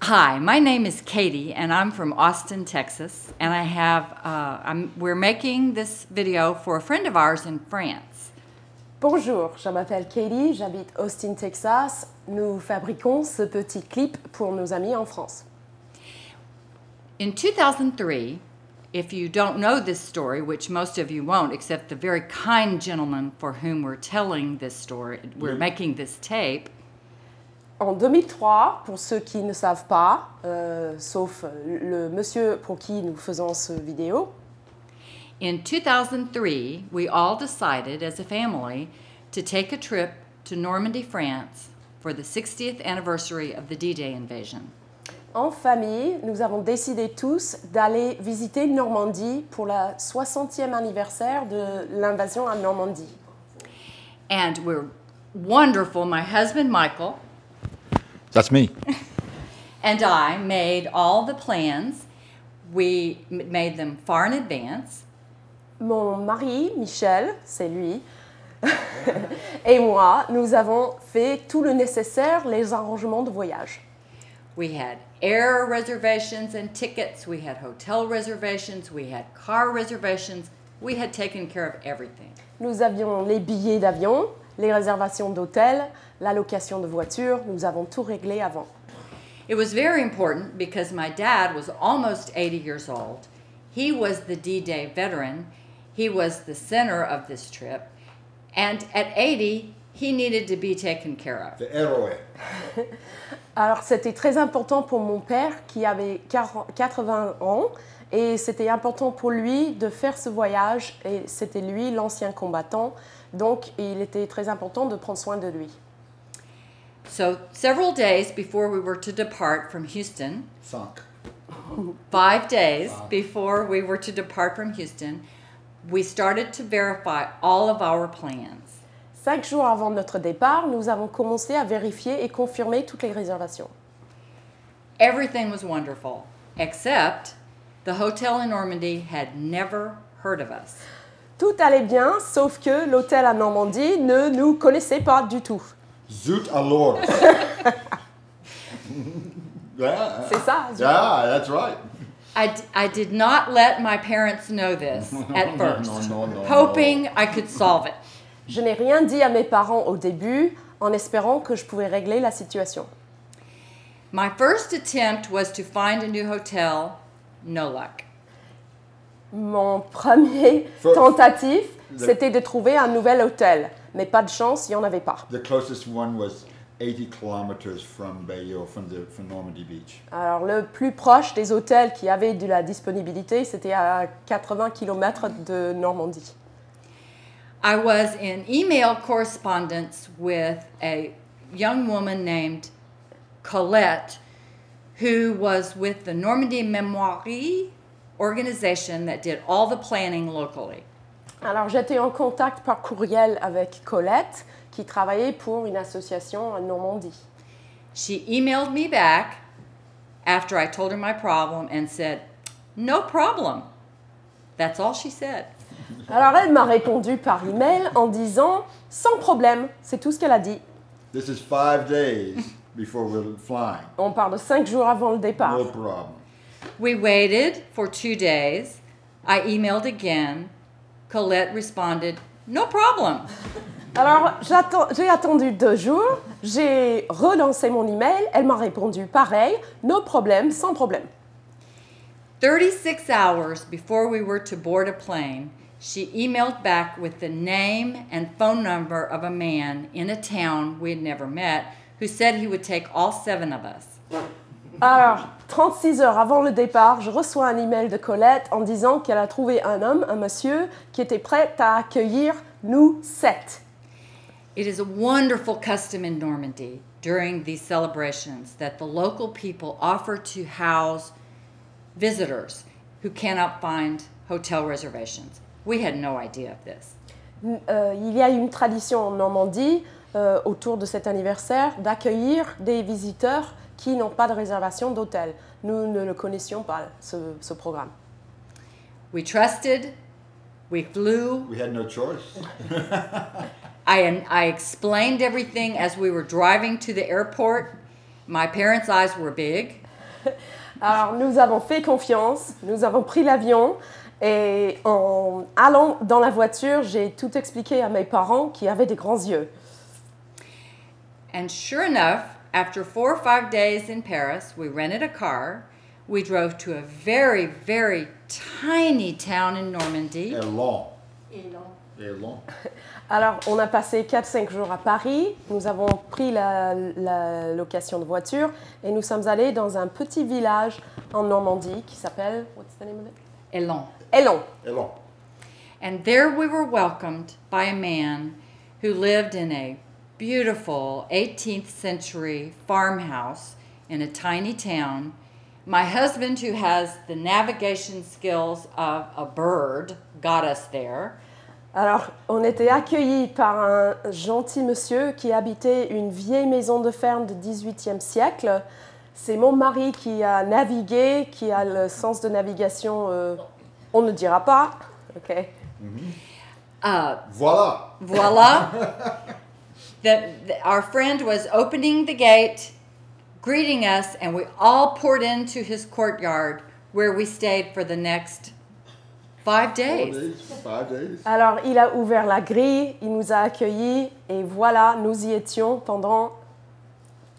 Hi, my name is Katie, and I'm from Austin, Texas, and I have, we're making this video for a friend of ours in France. Bonjour, je m'appelle Katie, j'habite Austin, Texas. Nous fabriquons ce petit clip pour nos amis en France. In 2003, if you don't know this story, which most of you won't, except the very kind gentleman for whom we're telling this story, we're making this tape. En 2003, pour ceux qui ne savent pas, sauf le monsieur pour qui nous faisons ce vidéo, in 2003, we all decided as a family to take a trip to Normandy, France for the 60th anniversary of the D-Day invasion. En famille, nous avons décidé tous d'aller visiter Normandie pour la 60e anniversaire de l'invasion à Normandie. And we're wonderful. My husband, Michael, That's me. and I made all the plans. We made them far in advance. Mon mari, Michel, c'est lui, et moi, nous avons fait tout le nécessaire, les arrangements de voyage. We had air reservations and tickets. We had hotel reservations. We had car reservations. We had taken care of everything. Nous avions les billets d'avion, les réservations d'hôtel, la location de voiture, nous avons tout réglé avant. It was very important because my dad was almost 80 years old. He was the D-Day veteran. He was the center of this trip. And at 80, he needed to be taken care of. The héroe. Alors c'était très important pour mon père qui avait 80 ans et c'était important pour lui de faire ce voyage et c'était lui l'ancien combattant, donc il était très important de prendre soin de lui. So several days before we were to depart from Houston, 5 days before we were to depart from Houston, we started to verify all of our plans. 5 jours avant notre départ, nous avons commencé à vérifier et confirmer toutes les réservations. Everything was wonderful, except the hotel in Normandy had never heard of us. Tout allait bien, sauf que l'hôtel à Normandie ne nous connaissait pas du tout. Zut alors. Yeah. C'est ça, zut. Yeah, that's right. I did not let my parents know this at first, No. hoping I could solve it. Je n'ai rien dit à mes parents au début, en espérant que je pouvais régler la situation. My first attempt was to find a new hotel. No luck. Mon premier tentative, c'était de trouver un nouvel hôtel. Mais pas de chance, il n'y en avait pas. The closest one was 80 kilometers from Bayeux, from Normandy Beach. Alors, le plus proche des hôtels qui avaient de la disponibilité, c'était à 80 km de Normandie. I was in email correspondence with a young woman named Colette, who was with the Normandy Mémoire organization that did all the planning locally. Alors, j'étais en contact par courriel avec Colette, qui travaillait pour une association en Normandie. She emailed me back after I told her my problem and said, "No problem." That's all she said. Alors, elle m'a répondu par email en disant « Sans problème », c'est tout ce qu'elle a dit. This is 5 days before we're flying. On parle de 5 jours avant le départ. No problem. We waited for 2 days. I emailed again. Colette responded, "No problem." Alors, j'ai attendu 2 jours, j'ai relancé mon email, elle m'a répondu pareil, no problème, sans problème. 36 hours before we were to board a plane, she emailed back with the name and phone number of a man in a town we had never met who said he would take all 7 of us. Alors, 36 heures avant le départ, je reçois un email de Colette en disant qu'elle a trouvé un homme, un monsieur, qui était prêt à accueillir nous 7. It is a wonderful custom in Normandy during these celebrations that the local people offer to house visitors who cannot find hotel reservations. We had no idea of this. Il y a une tradition en Normandie, autour de cet anniversaire, d'accueillir des visiteurs qui n'ont pas de réservation d'hôtel. Nous ne le connaissions pas, ce programme. We trusted, we flew. We had no choice. I explained everything as we were driving to the airport. My parents' eyes were big. Alors, nous avons fait confiance, nous avons pris l'avion et en allant dans la voiture, j'ai tout expliqué à mes parents qui avaient des grands yeux. And sure enough, after 4 or 5 days in Paris, we rented a car. We drove to a very, very tiny town in Normandy. Et long. Alors, on a passé 4-5 jours à Paris, nous avons pris la location de voiture et nous sommes allés dans un petit village en Normandie qui s'appelle, what's the name of it? Elon. Elon. And there we were welcomed by a man who lived in a beautiful 18th century farmhouse in a tiny town. My husband, who has the navigation skills of a bird, got us there. Alors, on était accueillis par un gentil monsieur qui habitait une vieille maison de ferme du XVIIIe siècle. C'est mon mari qui a navigué, qui a le sens de navigation, on ne dira pas. OK. Voilà. Voila. Our friend was opening the gate, greeting us, and we all poured into his courtyard where we stayed for the next 5 days. 5 days. Alors, il a ouvert la grille, il nous a accueillis et voilà, nous y étions pendant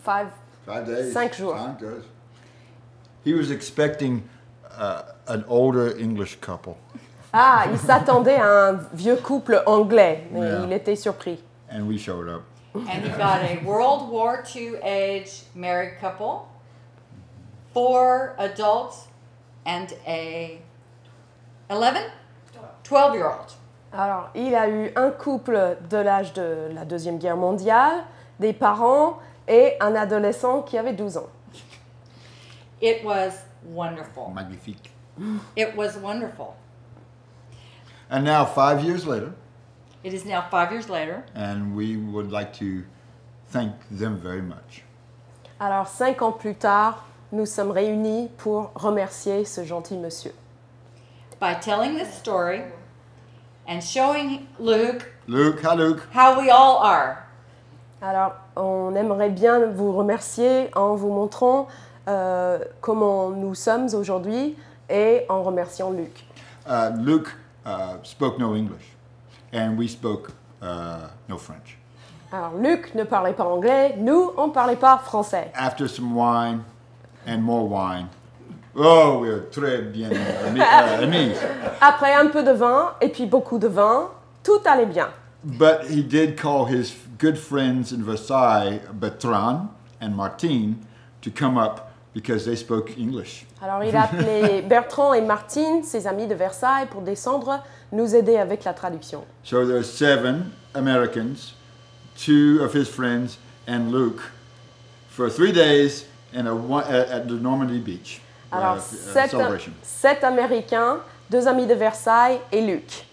5 jours. 5 days. He was expecting an older English couple. Ah, il s'attendait à un vieux couple anglais, mais Yeah. il était surpris. And we showed up. And he got a World War II age married couple, 4 adults, and a 12-year-old. Alors, il a eu un couple de l'âge de la Deuxième Guerre mondiale, des parents et un adolescent qui avait 12 ans. It was wonderful. Magnifique. It was wonderful. And now 5 years later, It is now 5 years later. and we would like to thank them very much. Alors, 5 ans plus tard, nous sommes réunis pour remercier ce gentil monsieur. By telling this story and showing Luke Luke, hi Luke. how we all are. Alors, on aimerait bien vous remercier en vous montrant comment nous sommes aujourd'hui et en remerciant Luc. Luke spoke no English, and we spoke no French. Alors, Luc ne parlait pas anglais, nous, on ne parlait pas français. After some wine and more wine, oh, we are très bien amis. Après un peu de vin et puis beaucoup de vin, tout allait bien. But he did call his good friends in Versailles, Bertrand and Martine, to come up because they spoke English. Alors, il a appelé Bertrand et Martine, ses amis de Versailles, pour descendre, nous aider avec la traduction. So there are 7 Americans, 2 of his friends, and Luke, for 3 days at the Normandy beach. Alors, celebration. 7 Américains, 2 amis de Versailles et Luc.